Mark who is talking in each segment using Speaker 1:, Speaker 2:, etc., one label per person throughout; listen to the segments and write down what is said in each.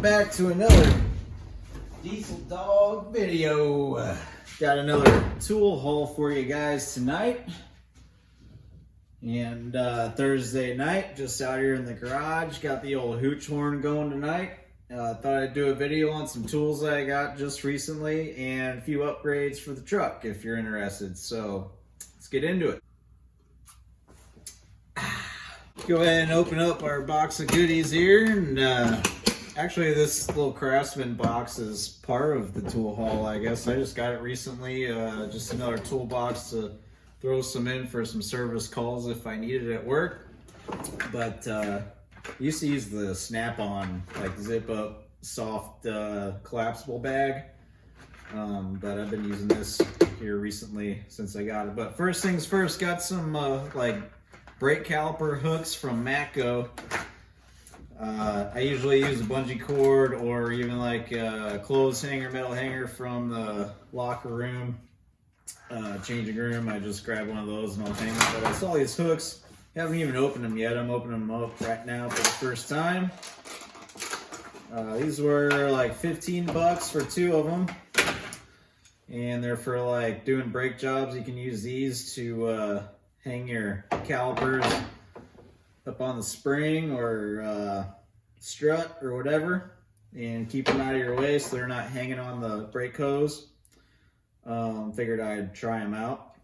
Speaker 1: back to another Diesel Dog video. Got another tool haul for you guys tonight. And Thursday night, just out here in the garage, got the old hooch horn going tonight. Thought I'd do a video on some tools that I got just recently and a few upgrades for the truck if you're interested. So let's get into it. Go ahead and open up our box of goodies here. And actually this little Craftsman box is part of the tool haul, I guess. I just got it recently, just another toolbox to throw some in for some service calls if I need it at work. But I used to use the snap-on, like zip up soft collapsible bag. But I've been using this here recently since I got it. But first things first, got some like brake caliper hooks from Matco. I usually use a bungee cord or even like a clothes hanger, metal hanger from the locker room, changing room. I just grab one of those and I'll hang them. But I saw these hooks, haven't even opened them yet. I'm opening them up right now for the first time. These were like 15 bucks for two of them. And they're for like doing brake jobs. You can use these to hang your calipers up on the spring or strut or whatever, and keep them out of your way so they're not hanging on the brake hose. Figured I'd try them out.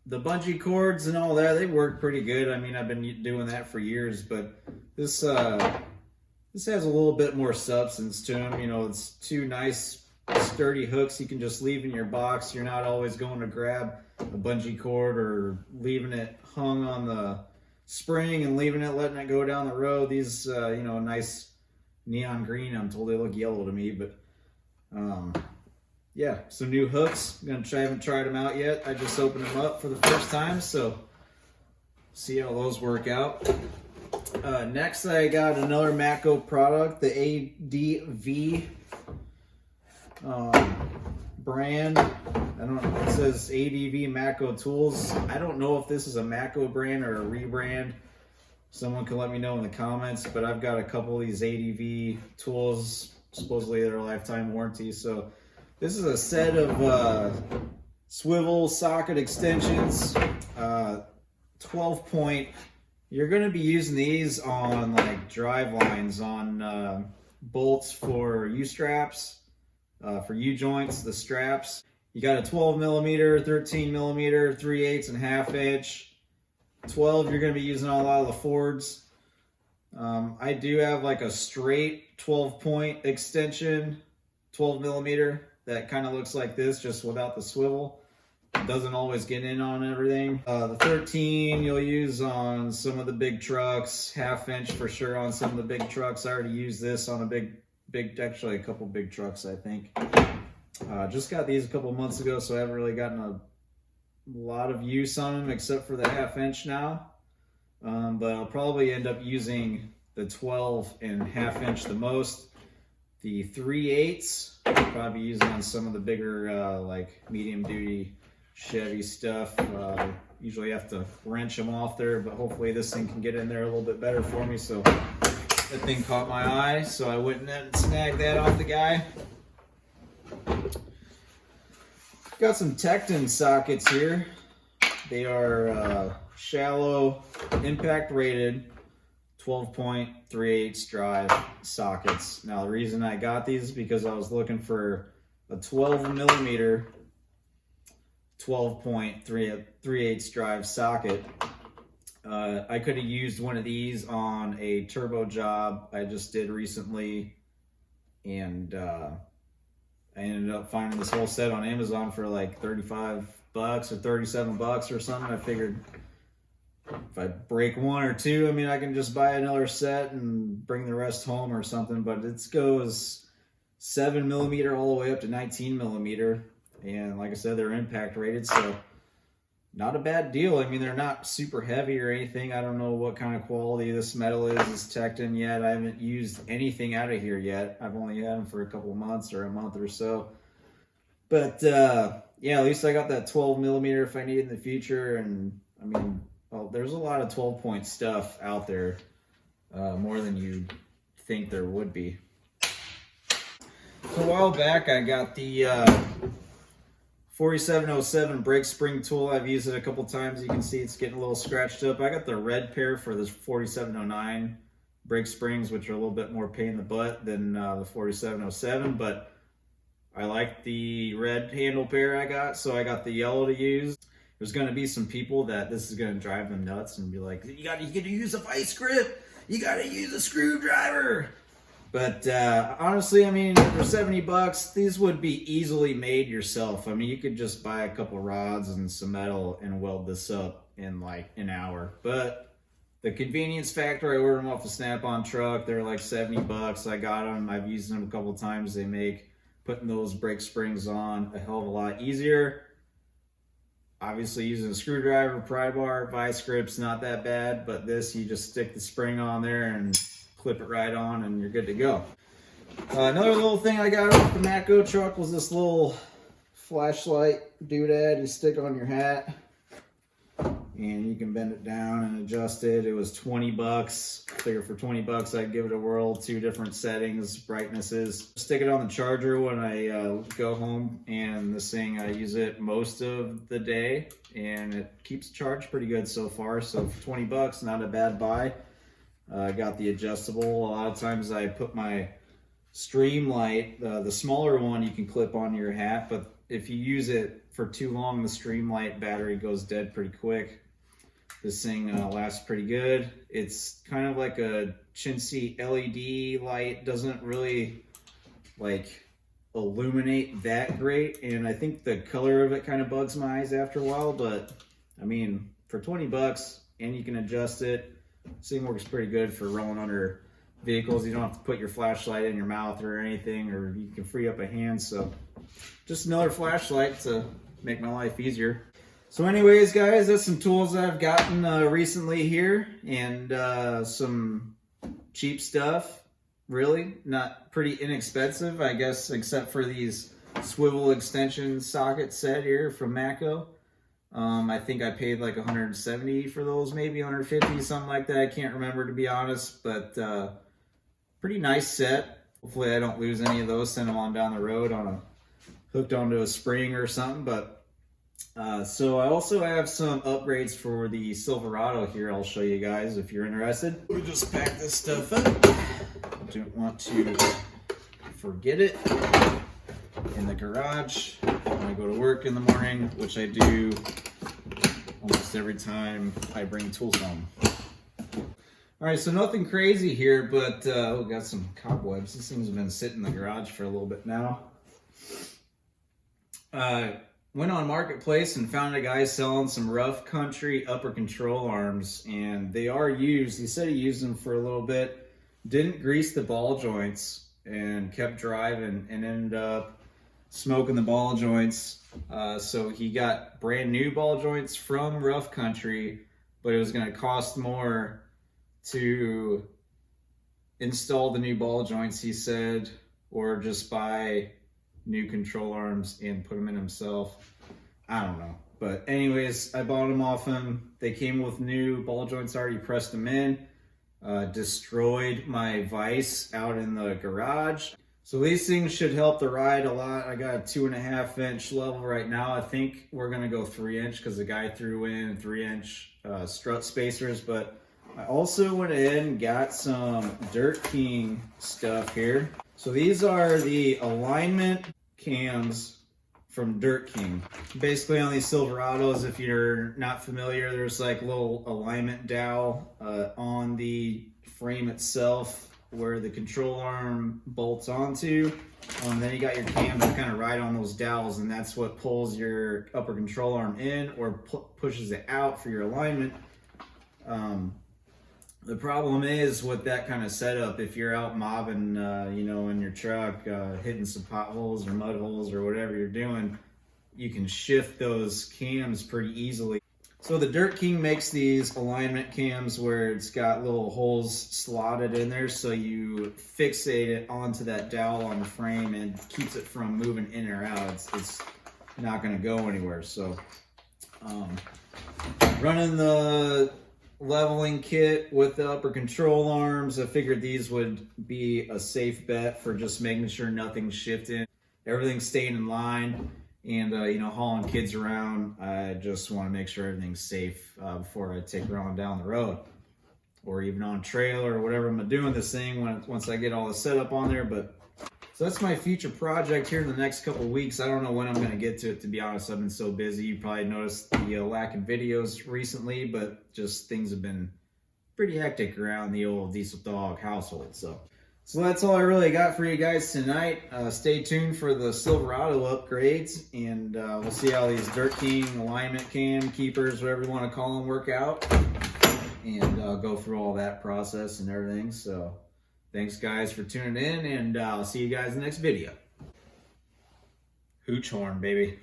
Speaker 1: The bungee cords and all that, they work pretty good. I mean, I've been doing that for years, but this has a little bit more substance to them. You know, it's two nice sturdy hooks you can just leave in your box. You're not always going to grab a bungee cord or leaving it hung on the spring and leaving it, letting it go down the road. These, you know, nice neon green. I'm told they look yellow to me, but yeah, some new hooks. I haven't tried them out yet. I just opened them up for the first time, so see how those work out. Next, I got another Matco product, the ADV brand. I don't know, it says ADV Matco Tools. I don't know if this is a Matco brand or a rebrand. Someone can let me know in the comments, but I've got a couple of these ADV tools. Supposedly they're a lifetime warranty. So this is a set of swivel socket extensions, 12-point. You're going to be using these on like drive lines, on bolts for U-straps, for U-joints, the straps. You got a 12 millimeter, 13 millimeter, 3/8 and ½ inch. 12, you're going to be using on a lot of the Fords. I do have like a straight 12-point extension, 12 millimeter, that kind of looks like this, just without the swivel. It doesn't always get in on everything. The 13 you'll use on some of the big trucks, ½ inch for sure on some of the big trucks. I already used this on a actually a couple big trucks, I think. Just got these a couple months ago, so I haven't really gotten a lot of use on them except for the ½ inch now. But I'll probably end up using the 12 and ½ inch the most. The 3/8 I'll probably use on some of the bigger like medium duty Chevy stuff. Usually have to wrench them off there, but hopefully this thing can get in there a little bit better for me. So that thing caught my eye, so I went and snagged that off the guy. Got some Techn sockets here. They are shallow, impact rated, 12-point, 3/8 drive sockets. Now the reason I got these is because I was looking for a 12 millimeter, 12-point, 3/8 drive socket. I could have used one of these on a turbo job I just did recently, and I ended up finding this whole set on Amazon for like 35 bucks or 37 bucks or something. I figured if I break one or two, I mean, I can just buy another set and bring the rest home or something. But it goes 7 millimeter all the way up to 19 millimeter. And like I said, they're impact rated, so not a bad deal. I mean, they're not super heavy or anything. I don't know what kind of quality this metal is Tekton yet. I haven't used anything out of here yet. I've only had them for a couple of months or a month or so. But yeah, at least I got that 12 millimeter if I need it in the future. And I mean, well, there's a lot of 12-point stuff out there, more than you'd think there would be. So a while back I got the 4707 brake spring tool. I've used it a couple times. You can see it's getting a little scratched up. I got the red pair for this 4709 brake springs, which are a little bit more pain in the butt than the 4707, but I like the red handle pair I got, so I got the yellow to use. There's going to be some people that this is going to drive them nuts and be like, you got to use a vice grip, you got to use a screwdriver. But honestly, I mean, for 70 bucks, these would be easily made yourself. I mean, you could just buy a couple rods and some metal and weld this up in like an hour. But the convenience factor, I ordered them off the Snap-on truck. They're like 70 bucks. I got them. I've used them a couple times. They make putting those brake springs on a hell of a lot easier. Obviously, using a screwdriver, pry bar, vice grips, not that bad. But this, you just stick the spring on there and clip it right on and you're good to go. Another little thing I got off the Matco truck was this little flashlight doodad you stick on your hat and you can bend it down and adjust it. It was 20 bucks. I figure for 20 bucks I'd give it a whirl. 2 different settings, brightnesses. Stick it on the charger when I go home, and this thing I use it most of the day and it keeps charged pretty good so far. So for 20 bucks, not a bad buy. I got the adjustable. A lot of times I put my stream light, the smaller one you can clip onto your hat, but if you use it for too long, the stream light battery goes dead pretty quick. This thing lasts pretty good. It's kind of like a chintzy LED light, doesn't really like illuminate that great, and I think the color of it kind of bugs my eyes after a while, but I mean, for 20 bucks and you can adjust it, this thing works pretty good for rolling under vehicles. You don't have to put your flashlight in your mouth or anything, or you can free up a hand. So just another flashlight to make my life easier. So anyways, guys, that's some tools that I've gotten recently here, and some cheap stuff. Really, not pretty inexpensive, I guess, except for these swivel extension socket set here from Matco. I think I paid like 170 for those, maybe 150, something like that. I can't remember, to be honest, but pretty nice set. Hopefully I don't lose any of those, send them on down the road hooked onto a spring or something. But so I also have some upgrades for the Silverado here. I'll show you guys if you're interested. We'll just pack this stuff up. Don't want to forget it in the garage when I go to work in the morning, which I do almost every time I bring tools home. All right, so nothing crazy here, but we got some cobwebs. These things have been sitting in the garage for a little bit now. Went on Marketplace and found a guy selling some rough country upper control arms, and they are used. He said he used them for a little bit, didn't grease the ball joints, and kept driving and ended up smoking the ball joints. So he got brand new ball joints from Rough Country, but it was going to cost more to install the new ball joints, he said, or just buy new control arms and put them in himself. I don't know. But anyways, I bought them off him. They came with new ball joints already pressed them in. Destroyed my vise out in the garage. So these things should help the ride a lot. I got a 2.5 inch level right now. I think we're gonna go 3 inch because the guy threw in 3 inch strut spacers, but I also went ahead and got some Dirt King stuff here. So these are the alignment cams from Dirt King. Basically on these Silverados, if you're not familiar, there's like a little alignment dowel on the frame itself where the control arm bolts onto. Then you got your cams that kind of ride on those dowels, and that's what pulls your upper control arm in or pushes it out for your alignment. The problem is with that kind of setup, if you're out mobbing, you know, in your truck, hitting some potholes or mud holes or whatever you're doing, you can shift those cams pretty easily. So the Dirt King makes these alignment cams where it's got little holes slotted in there, so you fixate it onto that dowel on the frame and keeps it from moving in or out. It's not going to go anywhere. So running the leveling kit with the upper control arms. I figured these would be a safe bet for just making sure nothing's shifting, everything's staying in line, and you know, hauling kids around. I just want to make sure everything's safe before I take her on down the road, or even on trail or whatever I'm doing this thing once I get all the setup on there. But so that's my future project here in the next couple of weeks. I don't know when I'm going to get to it, to be honest. I've been so busy. You probably noticed the lack of videos recently, but just things have been pretty hectic around the old Diesel Dog household. So that's all I really got for you guys tonight. Stay tuned for the Silverado upgrades, and we'll see how these Dirt King alignment cam keepers, whatever you want to call them, work out, and go through all that process and everything. So thanks guys for tuning in, and I'll see you guys in the next video. Hooch horn, baby.